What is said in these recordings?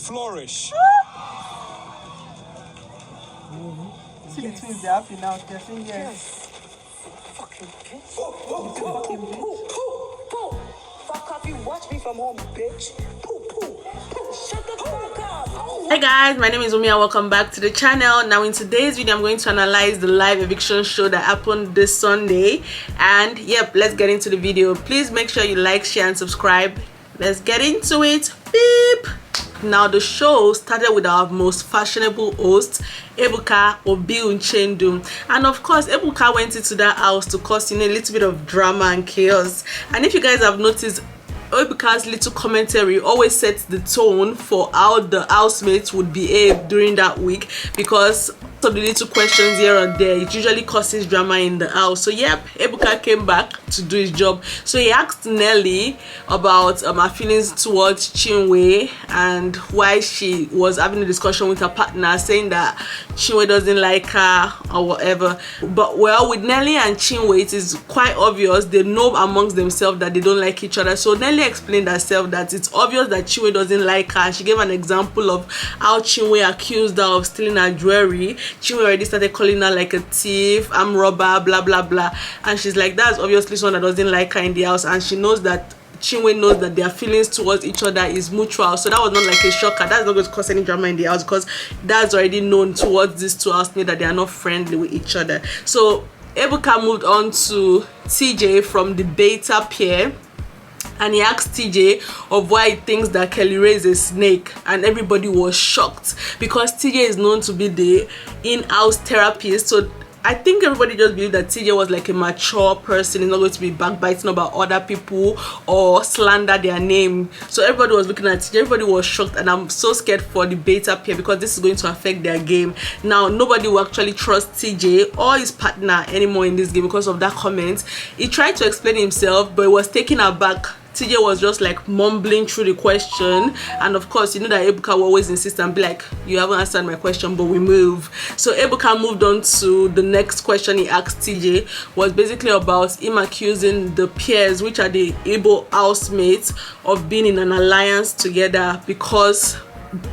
flourish. See the twins, they're happy now. They're saying yes. Fucking bitch. It's a fucking bitch. Fuck up, you watch me from home, bitch. Poo, poo, poo. Shut the fuck up. Hi guys, my name is Umi and welcome back to the channel. Now in today's video I'm going to analyze the live eviction show that happened this Sunday, and yep, let's get into the video. Please make sure you like, share and subscribe. Let's get into it. Beep. Now the show started with our most fashionable host, Ebuka Obi-Uchendu, and of course Ebuka went into that house to cause a little bit of drama and chaos. And if you guys have noticed, Ebuka's little commentary always sets the tone for how the housemates would behave during that week, because of the little questions here and there, it usually causes drama in the house. So yep, Ebuka came back to do his job. So he asked Nelly about her feelings towards Chinwe and why she was having a discussion with her partner, saying that Chinwe doesn't like her or whatever. But well, with Nelly and Chinwe, it is quite obvious they know amongst themselves that they don't like each other. So Nelly explained herself that it's obvious that Chinwe doesn't like her. She gave an example of how Chinwe accused her of stealing her jewelry. Chinwe already started calling her like a thief, I'm robber, blah blah blah, and she's like, that's obviously someone that doesn't like her in the house, and she knows that Chinwe knows that their feelings towards each other is mutual. So that was not like a shocker. That's not going to cause any drama in the house, because that's already known towards these two housemates that they are not friendly with each other. So Ebuka moved on to TJ from the beta pair, and he asked TJ of why he thinks that Kelly Ray is a snake, and everybody was shocked because TJ is known to be the in-house therapist. So I think everybody just believed that TJ was like a mature person. He's not going to be backbiting about other people or slander their name. So everybody was looking at TJ, everybody was shocked, and I'm so scared for the beta pair because this is going to affect their game. Now nobody will actually trust TJ or his partner anymore in this game because of that comment. He tried to explain himself, but he was taken aback. TJ was just like mumbling through the question, and of course you know that Ebuka will always insist and be like, you haven't answered my question, but we move. So Ebuka moved on to the next question he asked TJ, was basically about him accusing the peers, which are the Igbo housemates, of being in an alliance together, because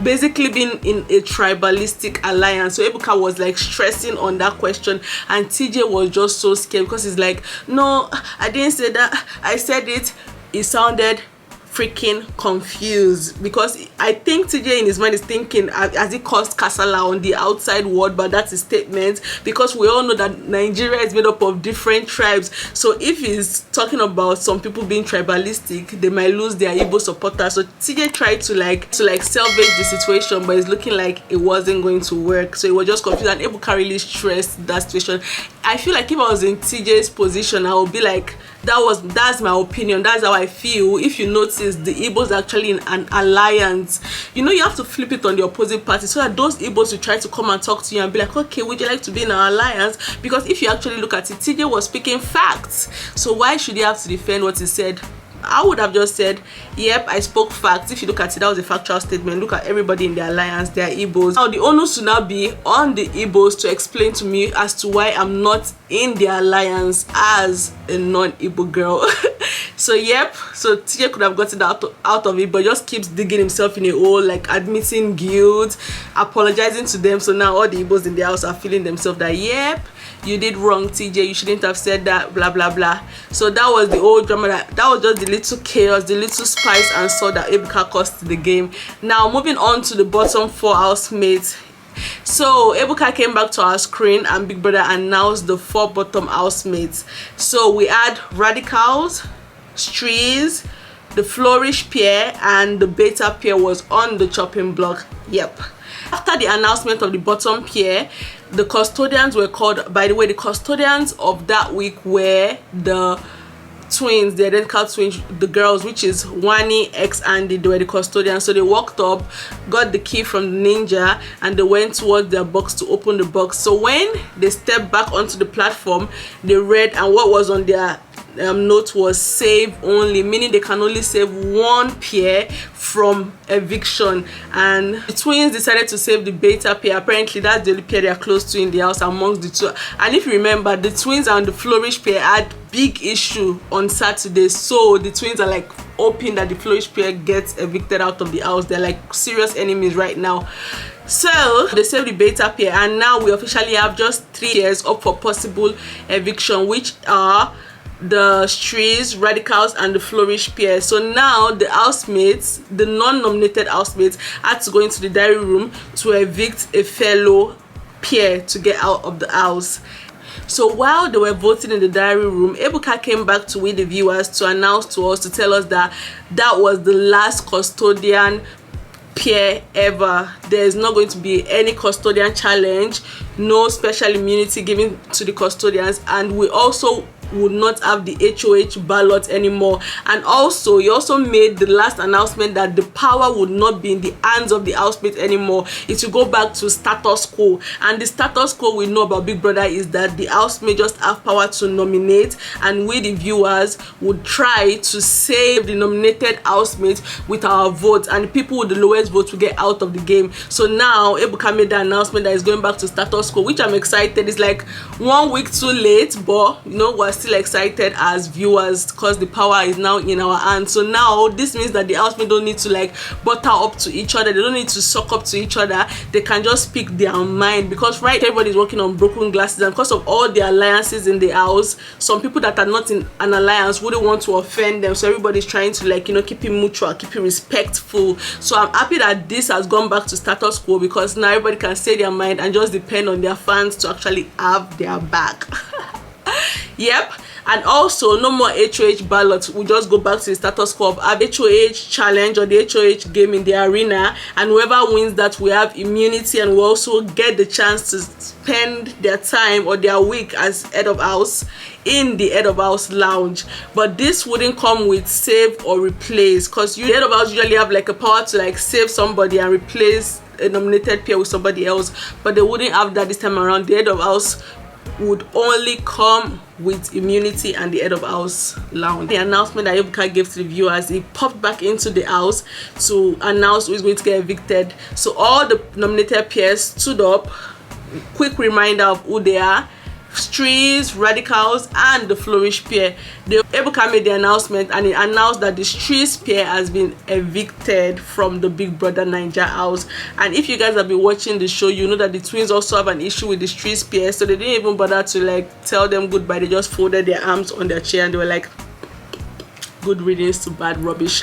basically being in a tribalistic alliance. So Ebuka was like stressing on that question, and TJ was just so scared because he's like, no, I didn't say that, I said it. He sounded freaking confused, because I think TJ in his mind is thinking, has he caused kasala on the outside world? But that's his statement, because we all know that Nigeria is made up of different tribes. So if he's talking about some people being tribalistic, they might lose their Igbo supporters. So TJ tried to like salvage the situation, but it's looking like it wasn't going to work. So he was just confused, and Ebuka really stressed that situation. I feel like if I was in TJ's position, I would be like, that's my opinion, that's how I feel. If you notice, the Igbos actually in an alliance, you know, you have to flip it on the opposite party, so that those Igbos will try to come and talk to you and be like, okay, would you like to be in an alliance? Because if you actually look at it, TJ was speaking facts, so why should he have to defend what he said? I would have just said, yep, I spoke facts. If you look at it, that was a factual statement. Look at everybody in the alliance, they are Igbos. Now the onus will now be on the Igbos to explain to me as to why I'm not in the alliance as a non-Igbo girl. So yep, so TJ could have gotten out of it, but just keeps digging himself in a hole, like admitting guilt, apologizing to them. So now all the Igbos in the house are feeling themselves that, yep, you did wrong, TJ, you shouldn't have said that, blah blah blah. So that was the old drama, that was just the little chaos, the little spice and salt that Ebuka caused to the game. Now moving on to the bottom four housemates. So Ebuka came back to our screen, and Big Brother announced the four bottom housemates. So we had Radicals, Strees, the Flourish pair, and the Beta pair was on the chopping block. Yep. After the announcement of the bottom pair, the custodians were called. By the way, the custodians of that week were the twins, the identical twins, the girls, which is Wani, X, Andy. They were the custodians. So they walked up, got the key from the ninja, and they went towards their box to open the box. So when they stepped back onto the platform, they read, and what was on their note was save only, meaning they can only save one pair from eviction. And the twins decided to save the beta pair. Apparently that's the only pair they are close to in the house amongst the two. And if you remember, the twins and the flourish pair had big issue on Saturday, so the twins are like hoping that the flourish pair gets evicted out of the house. They're like serious enemies right now. So they saved the beta pair, and now we officially have just 3 pairs up for possible eviction, which are the Streets, Radicals, and the Flourish pair. So now the housemates, the non-nominated housemates, had to go into the diary room to evict a fellow pair to get out of the house. So while they were voting in the diary room, Ebuka came back to we the viewers to announce to us, to tell us that that was the last custodian pair ever. There is not going to be any custodian challenge, no special immunity given to the custodians, and we also would not have the HOH ballot anymore. And also he also made the last announcement that the power would not be in the hands of the housemates anymore. It will go back to status quo, and the status quo we know about Big Brother is that the housemates just have power to nominate, and we the viewers would try to save the nominated housemates with our vote, and the people with the lowest vote will get out of the game. So now Ebuka made the announcement that is going back to status quo, which I'm excited. It's like 1 week too late, but you know, we're still excited as viewers because the power is now in our hands. So now this means that the housemates don't need to like butter up to each other, they don't need to suck up to each other, they can just speak their mind, because right, everybody's working on broken glasses, and because of all the alliances in the house, some people that are not in an alliance wouldn't want to offend them, so everybody's trying to like, you know, keep it mutual, keep it respectful. So I'm happy that this has gone back to status quo, because now everybody can say their mind and just depend on their fans to actually have their back. Yep. And also no more HOH ballots. We'll just go back to the status quo of have HOH challenge or the HOH game in the arena, and whoever wins that we have immunity, and we also get the chance to spend their time or their week as head of house in the head of house lounge. But this wouldn't come with save or replace, because you, the head of house, usually have like a power to like save somebody and replace a nominated pair with somebody else, but they wouldn't have that this time around. The head of house would only come with immunity and the head of house lounge. The announcement that Ebuka gave to the viewers, he popped back into the house to announce who is going to get evicted. So all the nominated pairs stood up. Quick reminder of who they are: Streets, Radicals, and the Flourish pair. Ebuka made the announcement, and he announced that the Streets pair has been evicted from the Big Brother Naija house. And if you guys have been watching the show, you know that the twins also have an issue with the Streets pair, so they didn't even bother to like tell them goodbye. They just folded their arms on their chair and they were like, good riddance to bad rubbish.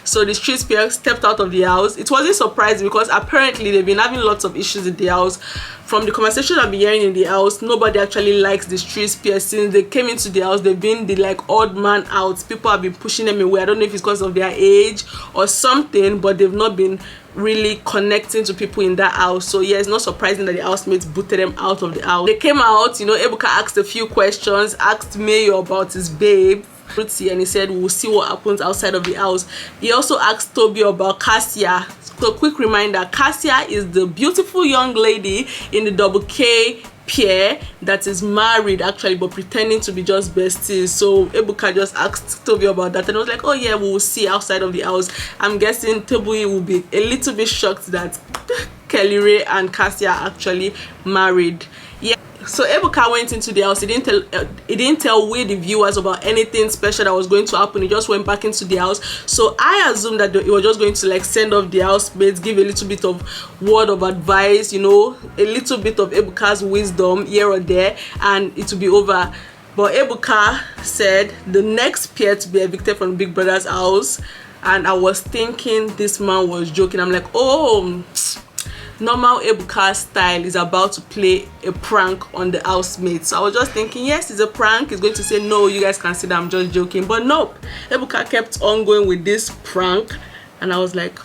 So the Streets pair stepped out of the house. It wasn't surprising, because apparently they've been having lots of issues in the house. From the conversation I've been hearing in the house, nobody actually likes the Streets pair. Since they came into the house, they've been the like odd man out. People have been pushing them away. I don't know if it's because of their age or something, but they've not been really connecting to people in that house. So yeah, it's not surprising that the housemates booted them out of the house. They came out, you know, Ebuka asked a few questions, asked Mayor about his babe, and he said we'll see what happens outside of the house. He also asked Toby about Cassia. So quick reminder, Cassia is the beautiful young lady in the double K pair that is married actually, but pretending to be just besties. So Ebuka just asked Toby about that, and I was like, oh yeah, we will see outside of the house. I'm guessing Toby will be a little bit shocked that Kelly Ray and Cassia are actually married. Yeah. So Ebuka went into the house. He didn't tell we the viewers about anything special that was going to happen. He just went back into the house. So I assumed that he was just going to like send off the housemates, give a little bit of word of advice, you know, a little bit of Ebuka's wisdom here or there, and it will be over. But Ebuka said the next pair to be evicted from Big Brother's house, and I was thinking this man was joking. I'm like, oh, normal Ebuka style is about to play a prank on the housemates. So I was just thinking, yes, it's a prank. He's going to say, no, you guys can see that I'm just joking. But no, Ebuka kept on going with this prank, and I was like,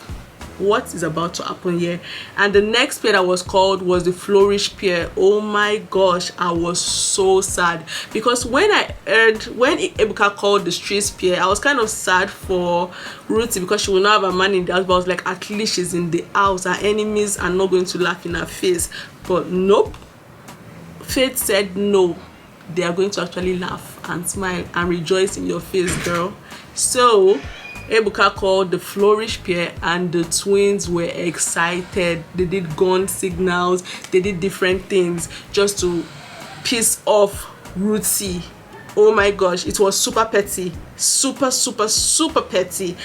what is about to happen here? And the next pair that was called was the Flourish pair. Oh my gosh, I was so sad, because when Ebuka called the Streets pair, I was kind of sad for Ruthie, because she will not have a man in the house, but I was like, at least she's in the house, her enemies are not going to laugh in her face. But nope, fate said no. they are going to actually laugh and smile and rejoice in your face, girl. So Ebuka called the Flourish pair and the twins were excited. They did gun signals, they did different things just to piss off Rootsy. Oh my gosh, it was super petty, super petty.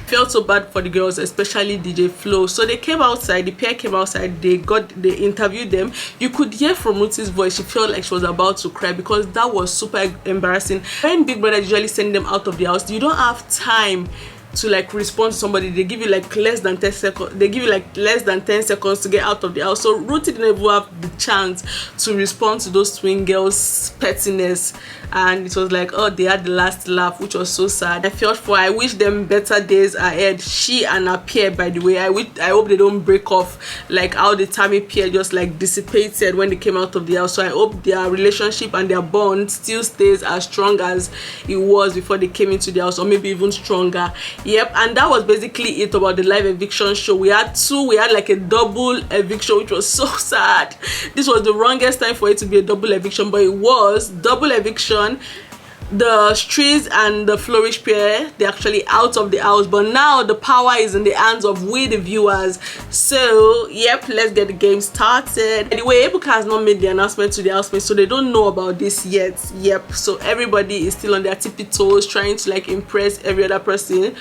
Felt so bad for the girls, especially DJ Flo. So they came outside, the pair came outside, they interviewed them. You could hear from Rootsy's voice, she felt like she was about to cry because that was super embarrassing. When Big Brother usually send them out of the house, you don't have time to like respond to somebody. They give you like less than 10 seconds. They give you like less than 10 seconds to get out of the house. So Rooty didn't even have the chance to respond to those twin girls' pettiness, and it was like, oh, they had the last laugh, which was so sad. I felt for her. I wish them better days ahead. She and her pair, by the way, I hope they don't break off like how the Tammy pair just like dissipated when they came out of the house. So I hope their relationship and their bond still stays as strong as it was before they came into the house, or maybe even stronger. Yep, and that was basically it about the live eviction show. We had like a double eviction, which was so sad. This was the wrongest time for it to be a double eviction, but it was double eviction. The Streets and the Flourish pair, they're actually out of the house, but now the power is in the hands of we the viewers. So yep, let's get the game started. Anyway, Ebuka has not made the announcement to the housemates, so they don't know about this yet. Yep, so everybody is still on their tippy toes trying to like impress every other person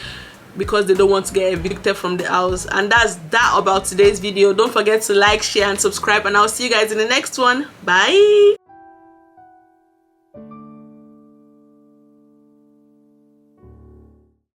because they don't want to get evicted from the house. And that's that about today's video. Don't forget to like, share and subscribe, and I'll see you guys in the next one. Bye.